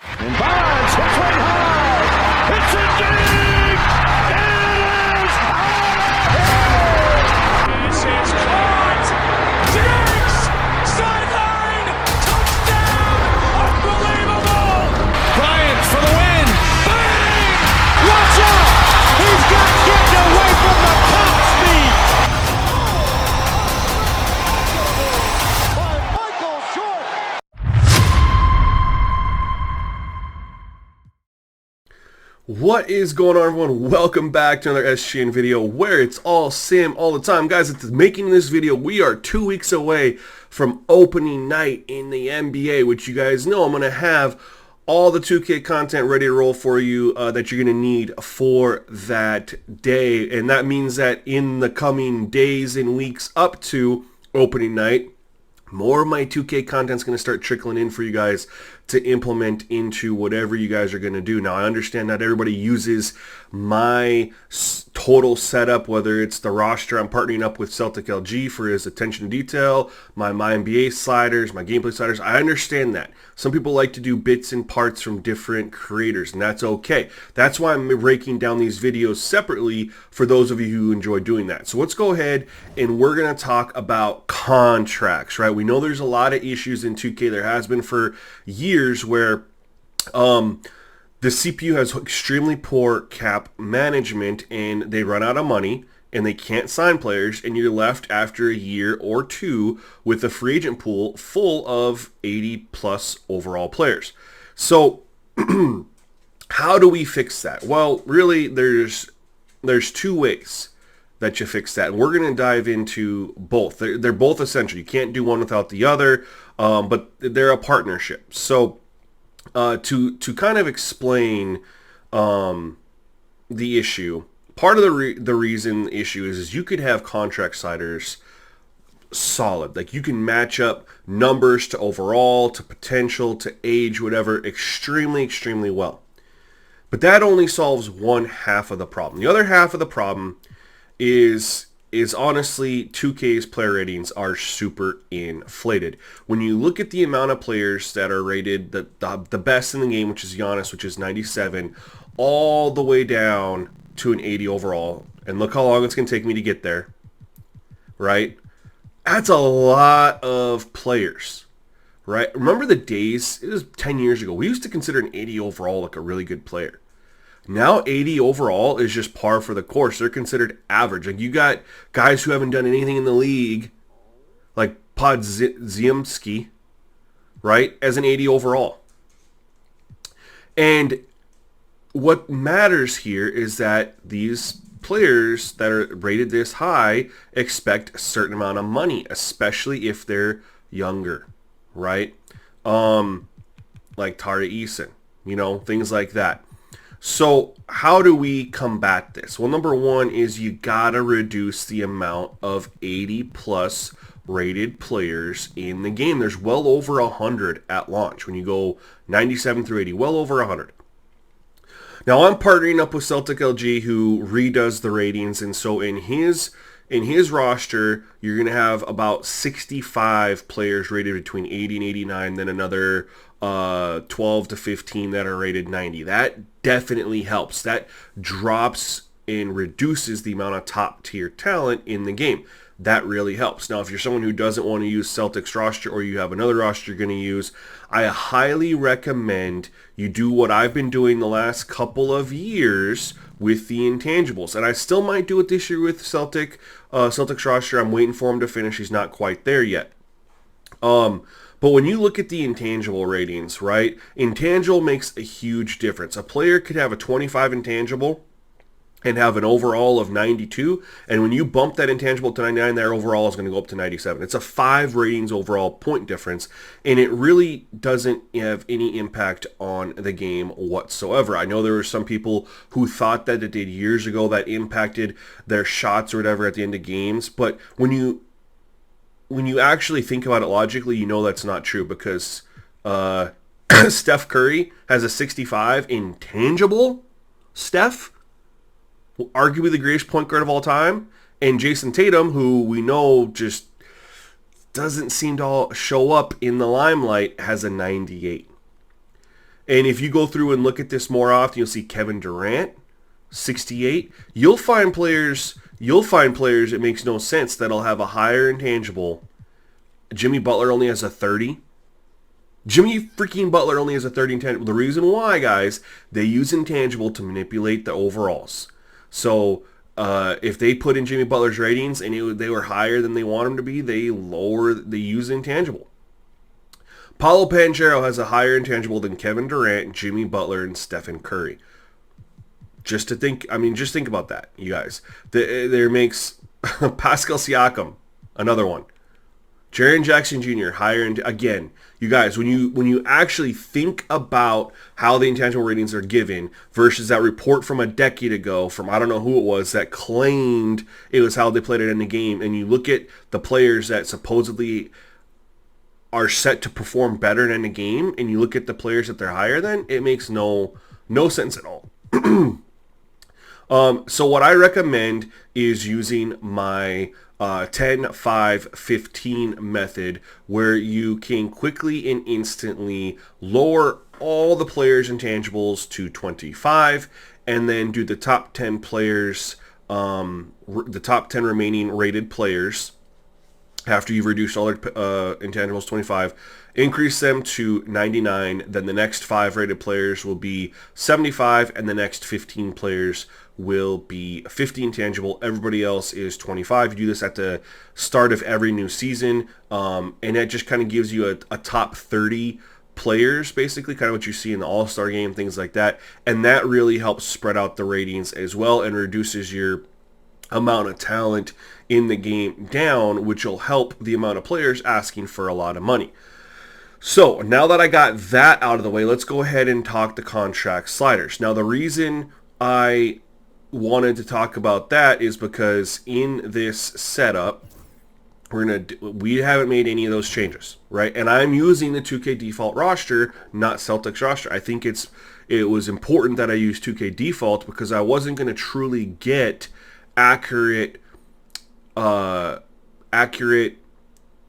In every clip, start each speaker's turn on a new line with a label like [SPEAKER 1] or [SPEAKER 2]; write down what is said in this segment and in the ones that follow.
[SPEAKER 1] And Bonds hits one high. It's a dig. It is out of here. This is caught. Diggs. Sideline. Touchdown. Unbelievable. Bryant for the win. Bang. Watch out. He's got getting away from the top speed. By Michael Jordan.
[SPEAKER 2] What is going on, everyone? Welcome back to another SGN video where it's all Sim all the time. Guys, it's making this video, we are 2 weeks away from opening night in the NBA, which you guys know I'm going to have all the 2K content ready to roll for you that you're going to need for that day. And that means that in the coming days and weeks up to opening night, more of my 2K content is going to start trickling in for you guys to implement into whatever you guys are going to do. Now, I understand not everybody uses my total setup, whether it's the roster I'm partnering up with Celtic LG for his attention to detail, my NBA sliders, my gameplay sliders. I understand that. Some people like to do bits and parts from different creators, and that's okay. That's why I'm breaking down these videos separately for those of you who enjoy doing that. So let's go ahead and we're going to talk about contracts, right? We know there's a lot of issues in 2K. There has been for years where the CPU has extremely poor cap management and they run out of money and they can't sign players, and you're left after a year or two with a free agent pool full of 80 plus overall players. So how do we fix that? Well, really there's two ways that you fix that. And we're going to dive into both. They're both essential. You can't do one without the other, but they're a partnership. So to kind of explain the issue, part of the reason the issue is you could have contract sliders solid. Like you can match up numbers to overall, to potential, to age, whatever, extremely well. But that only solves one half of the problem. The other half of the problem is honestly 2K's player ratings are super inflated. When you look at the amount of players that are rated the best in the game, which is Giannis, which is 97, all the way down to an 80 overall, and look how long it's going to take me to get there, right? That's a lot of players, right? Remember the days, it was 10 years ago, we used to consider an 80 overall like a really good player. Now 80 overall is just par for the course. They're considered average. Like you got guys who haven't done anything in the league, like Podziemski, right, as an 80 overall. And what matters here is that these players that are rated this high expect a certain amount of money, especially if they're younger, right? Like Tari Eason, things like that. So how do we combat this? Well, number one is you gotta reduce the amount of 80 plus rated players in the game. There's well over 100 at launch. When you go 97 through 80, well over 100. Now I'm partnering up with Celtic LG, who redoes the ratings, and so in his roster, you're going to have about 65 players rated between 80 and 89, then another 12 to 15 that are rated 90. That definitely helps. That drops and reduces the amount of top tier talent in the game. That really helps. Now, if you're someone who doesn't want to use Celtic's roster, or you have another roster you're going to use, I highly recommend you do what I've been doing the last couple of years with the intangibles. And I still might do it this year with Celtic's roster. I'm waiting for him to finish. He's not quite there yet. But when you look at the intangible ratings, right, intangible makes a huge difference. A player could have a 25 intangible and have an overall of 92, and when you bump that intangible to 99, their overall is going to go up to 97. It's a 5 ratings overall point difference, and it really doesn't have any impact on the game whatsoever. I know there were some people who thought that it did years ago, that impacted their shots or whatever at the end of games, but when you actually think about it logically, you know that's not true, because Steph Curry has a 65 intangible. Steph, arguably the greatest point guard of all time, and Jason Tatum, who we know just doesn't seem to show up in the limelight, has a 98. And if you go through and look at this more often, you'll see Kevin Durant, 68. You'll find players it makes no sense that'll have a higher intangible. Jimmy Butler only has a 30. Jimmy freaking Butler only has a 30 intangible. The reason why, guys, they use intangible to manipulate the overalls. So if they put in Jimmy Butler's ratings and they were higher than they want them to be, they use intangible. Paulo Banchero has a higher intangible than Kevin Durant, Jimmy Butler, and Stephen Curry. Just think about that, you guys. There makes Pascal Siakam, another one. Jaren Jackson Jr. higher, again, you guys, when you actually think about how the intangible ratings are given versus that report from a decade ago from I don't know who it was that claimed it was how they played it in the game, and you look at the players that supposedly are set to perform better in the game, and you look at the players that they're higher than, it makes no sense at all. So what I recommend is using my 10, 5, 15 method, where you can quickly and instantly lower all the players' intangibles to 25, and then do the top 10 players, the top 10 remaining rated players. After you've reduced all their intangibles 25, increase them to 99. Then the next 5 rated players will be 75, and the next 15 players will be 50 intangible. Everybody else is 25. You do this at the start of every new season, and that just kind of gives you a top 30 players, basically, kind of what you see in the All-Star game, things like that. And that really helps spread out the ratings as well and reduces your amount of talent in the game down, which will help the amount of players asking for a lot of money. So now that I got that out of the way, let's go ahead and talk the contract sliders. Now the reason I wanted to talk about that is because in this setup, we haven't made any of those changes, right? And I'm using the 2K default roster, not Celtics roster. I think it was important that I use 2K default because I wasn't going to truly get accurate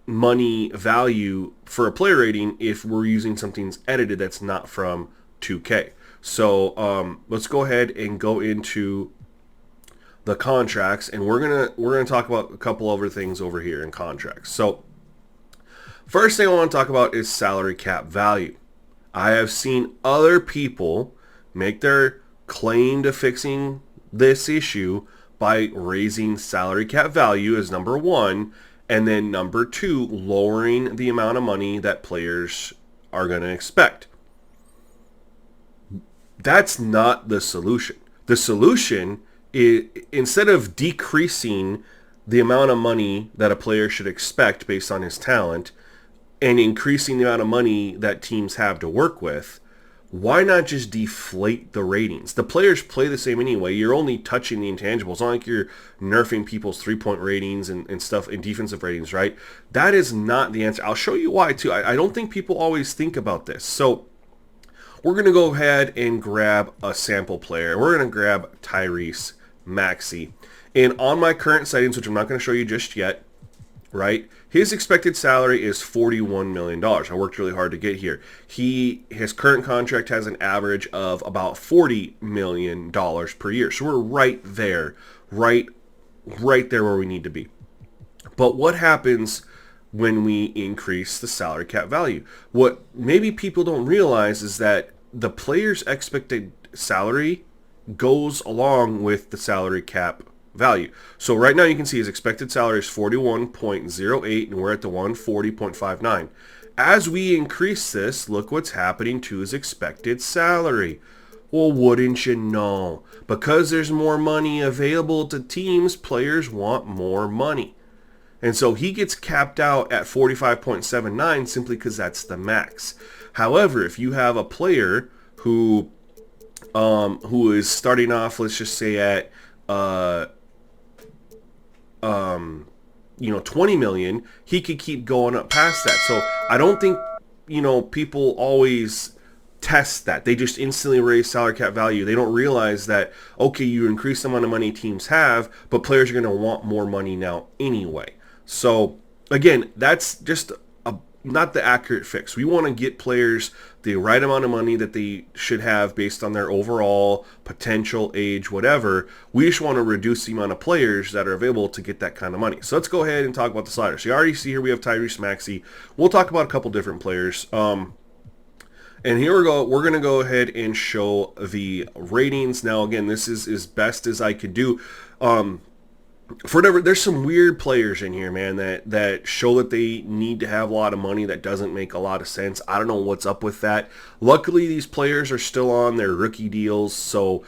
[SPEAKER 2] money value for a player rating if we're using something edited that's not from 2K. So let's go ahead and go into the contracts, and we're gonna talk about a couple other things over here in contracts. So first thing I want to talk about is salary cap value. I have seen other people make their claim to fixing this issue by raising salary cap value as number one, and then number two, lowering the amount of money that players are going to expect. That's not the solution. The solution is, instead of decreasing the amount of money that a player should expect based on his talent and increasing the amount of money that teams have to work with, why not just deflate the ratings? The players play the same anyway. You're only touching the intangibles. It's not like you're nerfing people's three-point ratings and stuff and defensive ratings, right? That is not the answer. I'll show you why, too. I don't think people always think about this. So we're going to go ahead and grab a sample player. We're going to grab Tyrese Maxey. And on my current settings, which I'm not going to show you just yet, right? His expected salary is $41 million. I worked really hard to get here. His current contract has an average of about $40 million per year. So we're right there, right there where we need to be. But what happens when we increase the salary cap value? What maybe people don't realize is that the player's expected salary goes along with the salary cap value. So right now you can see his expected salary is 41.08 and we're at the 140.59. As we increase this, look what's happening to his expected salary. Well, wouldn't you know? Because there's more money available to teams, players want more money. And so he gets capped out at 45.79 simply because that's the max. However, if you have a player who is starting off, let's just say at 20 million, he could keep going up past that. So I don't think, people always test that. They just instantly raise salary cap value. They don't realize that, okay, you increase the amount of money teams have, but players are going to want more money now anyway. So again, that's just not the accurate fix. We want to get players the right amount of money that they should have based on their overall potential, age, whatever. We just want to reduce the amount of players that are available to get that kind of money. So let's go ahead and talk about the sliders. So you already see here we have Tyrese Maxey. We'll talk about a couple different players. And here we go. We're going to go ahead and show the ratings. Now, again, this is as best as I could do. For whatever, there's some weird players in here, man, that show that they need to have a lot of money. That doesn't make a lot of sense. I don't know what's up with that. Luckily, these players are still on their rookie deals, so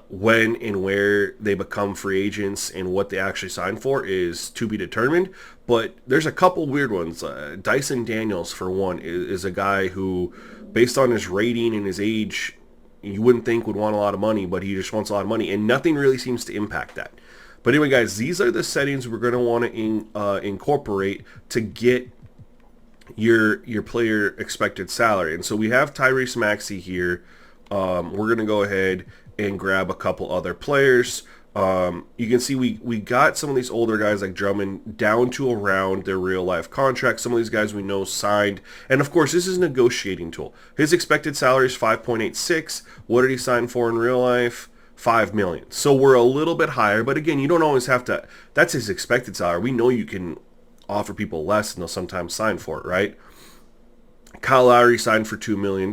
[SPEAKER 2] when and where they become free agents and what they actually sign for is to be determined. But there's a couple weird ones. Dyson Daniels, for one, is a guy who, based on his rating and his age, you wouldn't think would want a lot of money, but he just wants a lot of money, and nothing really seems to impact that. But anyway, guys, these are the settings we're going to want to incorporate to get your player expected salary. And so we have Tyrese Maxey here. We're going to go ahead and grab a couple other players. You can see we got some of these older guys like Drummond down to around their real life contract. Some of these guys we know signed. And of course, this is a negotiating tool. His expected salary is 5.86. What did he sign for in real life? 5 million. So we're a little bit higher, but again, you don't always have to. That's his expected salary. We know you can offer people less and they'll sometimes sign for it, right? Kyle Lowry signed for $2 million.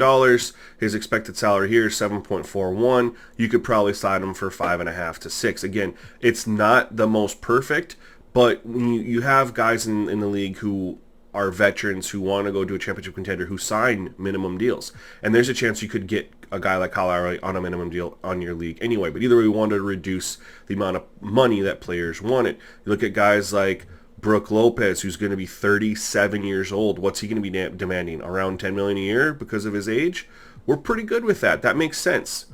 [SPEAKER 2] His expected salary here is 7.41. You could probably sign him for 5.5 to 6. Again, it's not the most perfect, but you have guys in the league who are veterans who want to go to a championship contender who sign minimum deals. And there's a chance you could get a guy like Kyle Lowry on a minimum deal on your league anyway. But either way, we wanted to reduce the amount of money that players wanted. You look at guys like Brook Lopez, who's going to be 37 years old. What's he going to be demanding? Around $10 million a year because of his age? We're pretty good with that. That makes sense.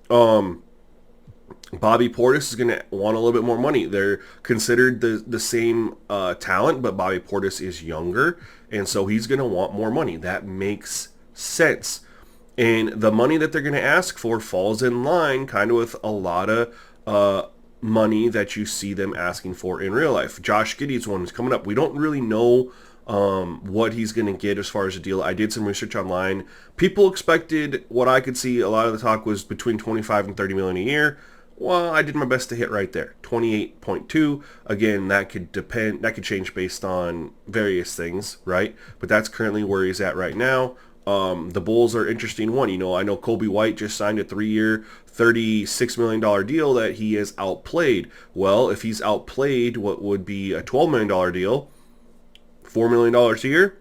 [SPEAKER 2] Bobby Portis is going to want a little bit more money. They're considered the same talent, but Bobby Portis is younger, and so he's going to want more money. That makes sense. And the money that they're going to ask for falls in line kind of with a lot of money that you see them asking for in real life. Josh Giddey's one who's coming up. We don't really know what he's going to get as far as a deal. I did some research online. People expected, what I could see, a lot of the talk was between 25 and 30 million a year. Well, I did my best to hit right there. 28.2. Again, that could depend. That could change based on various things, right? But that's currently where he's at right now. The Bulls are an interesting one. You know, I know Kobe White just signed a 3-year, $36 million deal that he has outplayed. Well, if he's outplayed what would be a $12 million deal, $4 million a year,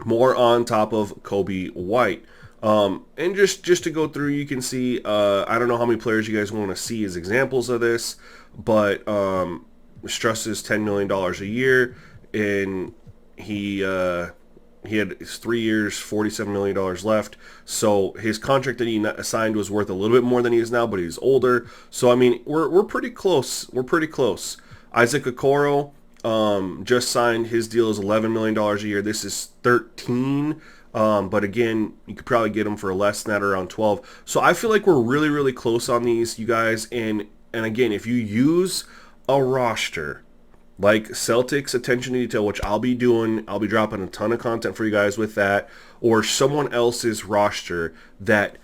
[SPEAKER 2] more on top of Kobe White. And just to go through, you can see, I don't know how many players you guys want to see as examples of this, but Struss is $10 million a year, and he had 3 years, $47 million left. So his contract that he signed was worth a little bit more than he is now, but he's older. So, I mean, we're pretty close. We're pretty close. Isaac Okoro just signed. His deal is $11 million a year. This is 13. But again, you could probably get them for less than that, around 12. So I feel like we're really, really close on these, you guys. And again, if you use a roster like Celtics Attention to Detail, which I'll be doing, I'll be dropping a ton of content for you guys with that, or someone else's roster that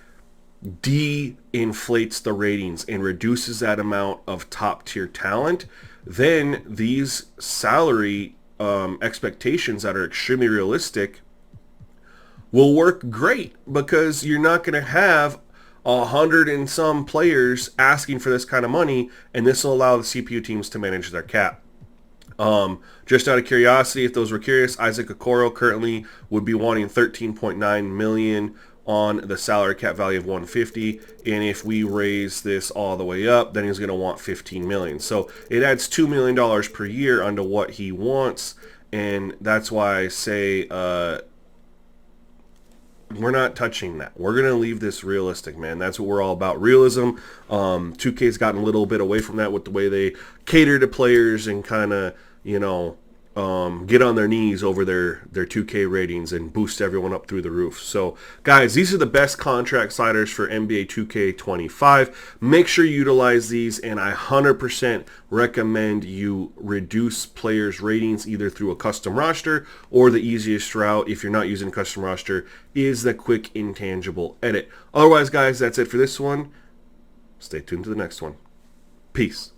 [SPEAKER 2] de-inflates the ratings and reduces that amount of top-tier talent, then these salary expectations that are extremely realistic will work great, because you're not going to have 100 and some players asking for this kind of money, and this will allow the CPU teams to manage their cap. Just out of curiosity, if those were curious, Isaac Okoro currently would be wanting 13.9 million on the salary cap value of 150, and if we raise this all the way up, then he's going to want 15 million. So it adds $2 million per year onto what he wants, and that's why I say we're not touching that. We're going to leave this realistic, man. That's what we're all about, realism. 2K's gotten a little bit away from that with the way they cater to players and kind of, you know, get on their knees over their 2K ratings and boost everyone up through the roof. So guys, these are the best contract sliders for NBA 2K25. Make sure you utilize these, and I 100% recommend you reduce players' ratings either through a custom roster, or the easiest route if you're not using a custom roster is the quick intangible edit. Otherwise guys, that's it for this one. Stay tuned to the next one. Peace.